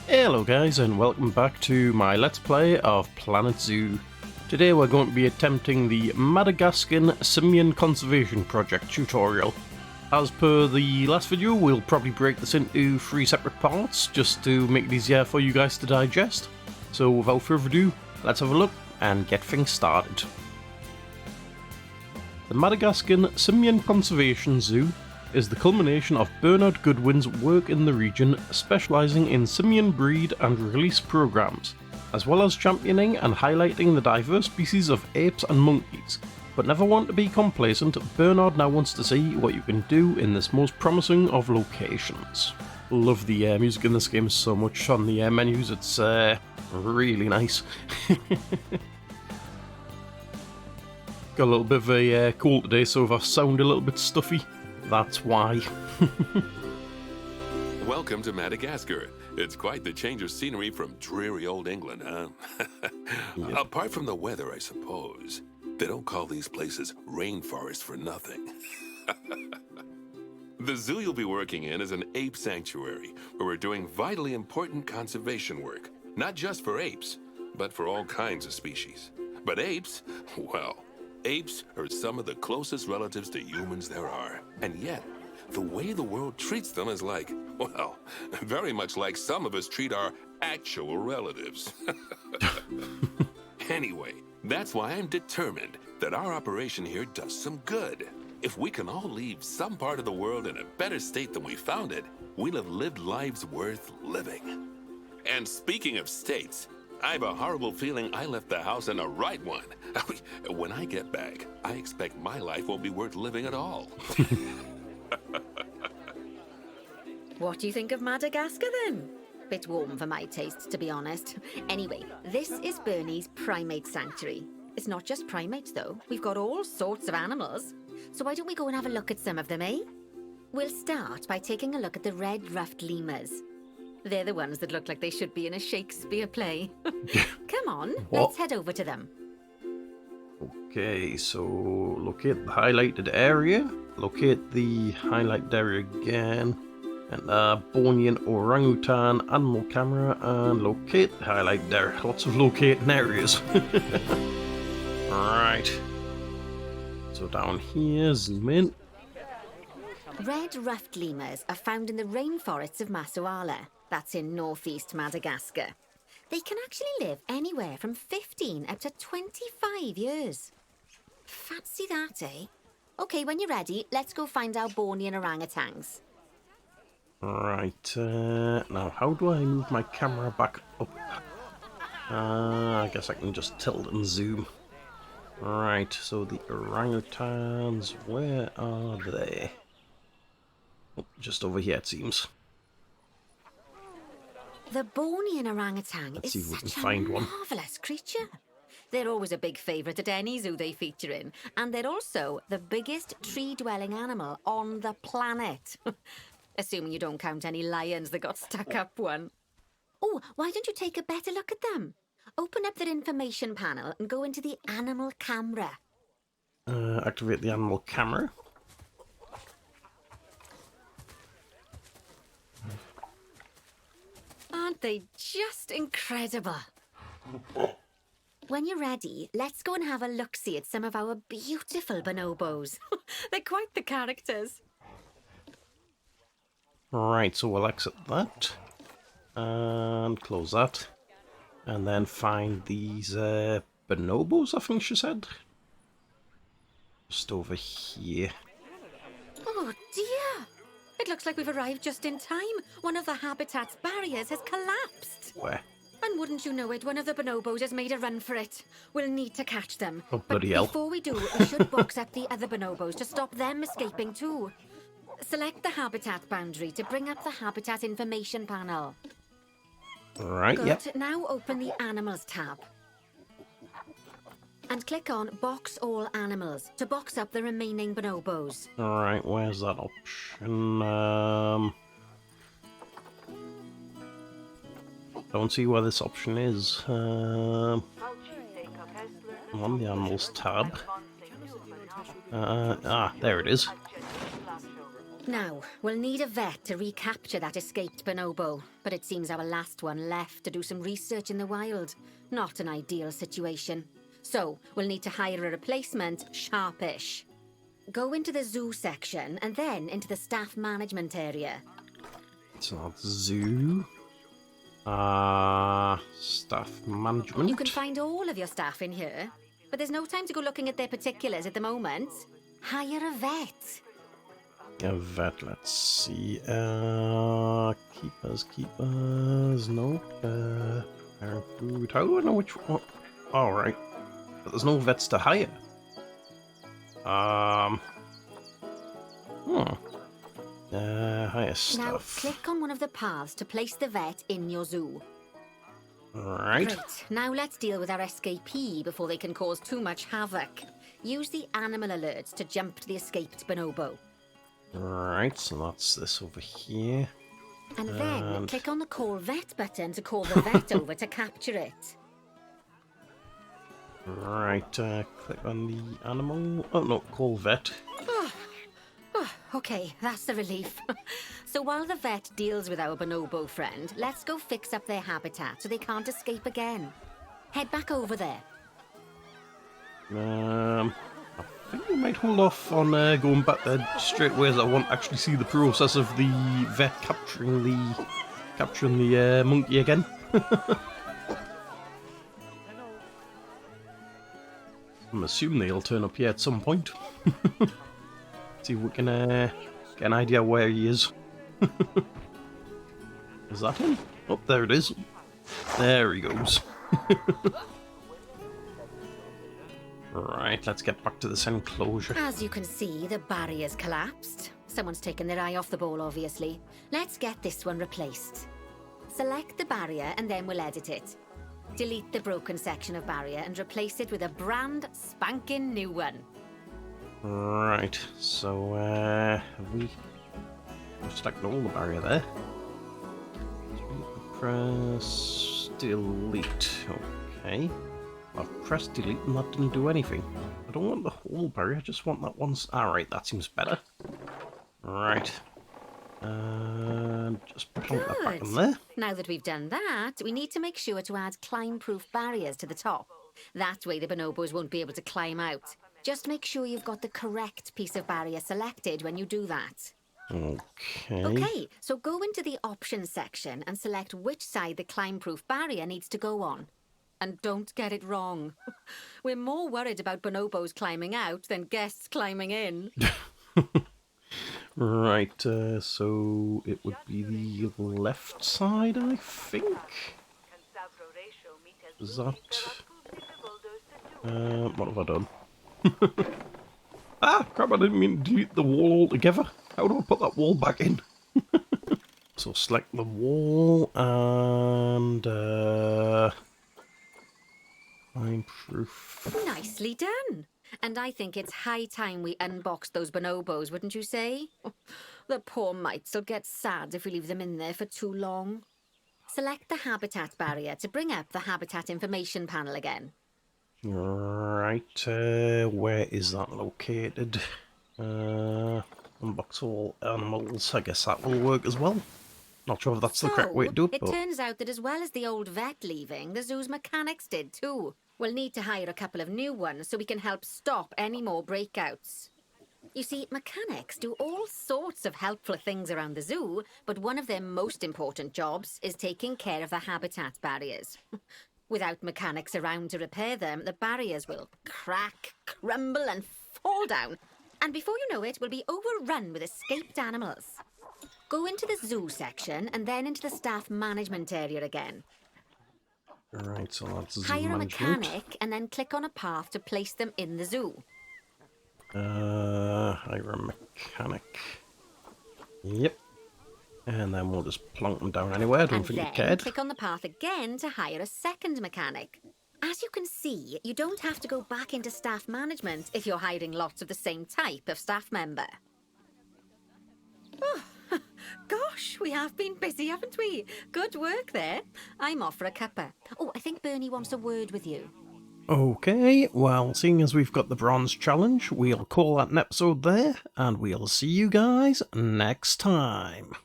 Hello guys and welcome back to my Let's Play of Planet Zoo. Today we're going to be attempting the Madagascan Simian Conservation Project tutorial. As per the last video, we'll probably break this into 3 separate parts just to make it easier for you guys to digest. So without further ado, let's have a look and get things started. The Madagascan Simian Conservation Zoo is the culmination of Bernard Goodwin's work in the region, specialising in simian breed and release programs, as well as championing and highlighting the diverse species of apes and monkeys. But never want to be complacent, Bernard now wants to see what you can do in this most promising of locations. Love the music in this game so much on the menus, it's really nice. Got a little bit of a cold today, so if I sound a little bit stuffy, that's why. Welcome to Madagascar. It's quite the change of scenery from dreary old England, huh? Yeah. Apart from the weather, I suppose. They don't call these places rainforests for nothing. The zoo you'll be working in is an ape sanctuary, where we're doing vitally important conservation work. Not just for apes, but for all kinds of species. But apes, well, apes are some of the closest relatives to humans there are. And yet, the way the world treats them is like, well, very much like some of us treat our actual relatives. Anyway, that's why I'm determined that our operation here does some good. If we can all leave some part of the world in a better state than we found it, we'll have lived lives worth living. And speaking of states, I have a horrible feeling I left the house in the right one. When I get back, I expect my life won't be worth living at all. What do you think of Madagascar then? Bit warm for my taste, to be honest. Anyway, this is Bernie's primate sanctuary. It's not just primates though, we've got all sorts of animals. So why don't we go and have a look at some of them, eh? We'll start by taking a look at the red ruffed lemurs. They're the ones that look like they should be in a Shakespeare play. Come on, let's head over to them. Okay, so locate the highlighted area, locate the highlighted area again, and Bornean Orangutan animal camera, and locate the highlighted area. Lots of locating areas. Right. So down here, zoom in. Red ruffed lemurs are found in the rainforests of Massoala. That's in northeast Madagascar. They can actually live anywhere from 15 up to 25 years. Fancy that, eh? Okay, when you're ready, let's go find our Bornean orangutans. Right, now how do I move my camera back up? I guess I can just tilt and zoom. Right, so the orangutans, where are they? Oh, just over here it seems. The Bornean orangutan Let's see is if we can such a find one. marvellous creature. They're always a big favourite at any zoo they feature in, and they're also the biggest tree-dwelling animal on the planet. Assuming you don't count any lions that got stuck up one. Oh, why don't you take a better look at them? Open up their information panel and go into the animal camera. Activate the animal camera. Aren't they just incredible? When you're ready, let's go and have a look-see at some of our beautiful bonobos. They're quite the characters. Right, so we'll exit that. And close that. And then find these bonobos, I think she said. Just over here. Oh dear! It looks like we've arrived just in time. One of the habitat's barriers has collapsed. Where? And wouldn't you know it, one of the bonobos has made a run for it. We'll need to catch them. Oh, bloody hell. Before we do, we should box up the other bonobos to stop them escaping too. Select the habitat boundary to bring up the habitat information panel. Right, Good. yep. Now open the Animals tab. And click on Box All Animals to box up the remaining bonobos. Alright, where's that option? Don't see where this option is. I'm on the Animals tab. There it is. Now, we'll need a vet to recapture that escaped bonobo, but it seems our last one left to do some research in the wild. Not an ideal situation. So, we'll need to hire a replacement sharpish. Go into the zoo section and then into the staff management area. So that's zoo. Staff management. You can find all of your staff in here, but there's no time to go looking at their particulars at the moment. Hire a vet. A vet, let's see. Keepers, no. Preparing food. How do I know which one? Alright. But there's no vets to hire. Hire stuff. Now, click on one of the paths to place the vet in your zoo. Right. Great. Now let's deal with our escapee before they can cause too much havoc. Use the animal alerts to jump to the escaped bonobo. Right, so that's this over here. And then click on the Call Vet button to call the vet over to capture it. Right, click on the animal. Oh no, call vet. Okay, that's the relief. So while the vet deals with our bonobo friend, let's go fix up their habitat so they can't escape again. Head back over there. I think we might hold off on going back there straight away, as I want to actually see the process of the vet capturing the monkey again. I'm assuming they'll turn up here at some point. See if we can get an idea where he is. Is that him? Oh, there it is. There he goes. Right, let's get back to this enclosure. As you can see, the barrier's collapsed. Someone's taken their eye off the ball, obviously. Let's get this one replaced. Select the barrier and then we'll edit it. Delete the broken section of barrier and replace it with a brand spanking new one. Right, so have we stuck all the barrier there? Press delete. Okay. I've pressed delete and that didn't do anything. I don't want the whole barrier, I just want that one. Alright, that seems better. Right. Just plonk that back in there. Now that we've done that, we need to make sure to add climb-proof barriers to the top. That way the bonobos won't be able to climb out. Just make sure you've got the correct piece of barrier selected when you do that. Okay, so go into the options section and select which side the climb-proof barrier needs to go on. And don't get it wrong. We're more worried about bonobos climbing out than guests climbing in. Right, so it would be the left side, I think. Is that... what have I done? Ah, crap, I didn't mean to delete the wall altogether. How do I put that wall back in? So select the wall and... climb-proof. Nicely done. And I think it's high time we unboxed those bonobos, wouldn't you say? The poor mites will get sad if we leave them in there for too long. Select the habitat barrier to bring up the habitat information panel again. Right, where is that located? Unbox all animals. I guess that will work as well. Not sure if that's the correct way to do it, but... It turns out that as well as the old vet leaving, the zoo's mechanics did too. We'll need to hire a couple of new ones so we can help stop any more breakouts. You see, mechanics do all sorts of helpful things around the zoo, but one of their most important jobs is taking care of the habitat barriers. Without mechanics around to repair them, the barriers will crack, crumble and fall down. And before you know it, we'll be overrun with escaped animals. Go into the zoo section and then into the staff management area again. Right, so that's zoo Hire a management. mechanic and then click on a path to place them in the zoo. Hire a mechanic. Yep. And then we'll just plonk them down anywhere. I don't think you cared. Click on the path again to hire a second mechanic. As you can see, you don't have to go back into staff management if you're hiring lots of the same type of staff member. Oh, gosh, we have been busy, haven't we? Good work there. I'm off for a cuppa. Oh, I think Bernie wants a word with you. Okay, well, seeing as we've got the bronze challenge, we'll call that an episode there, and we'll see you guys next time.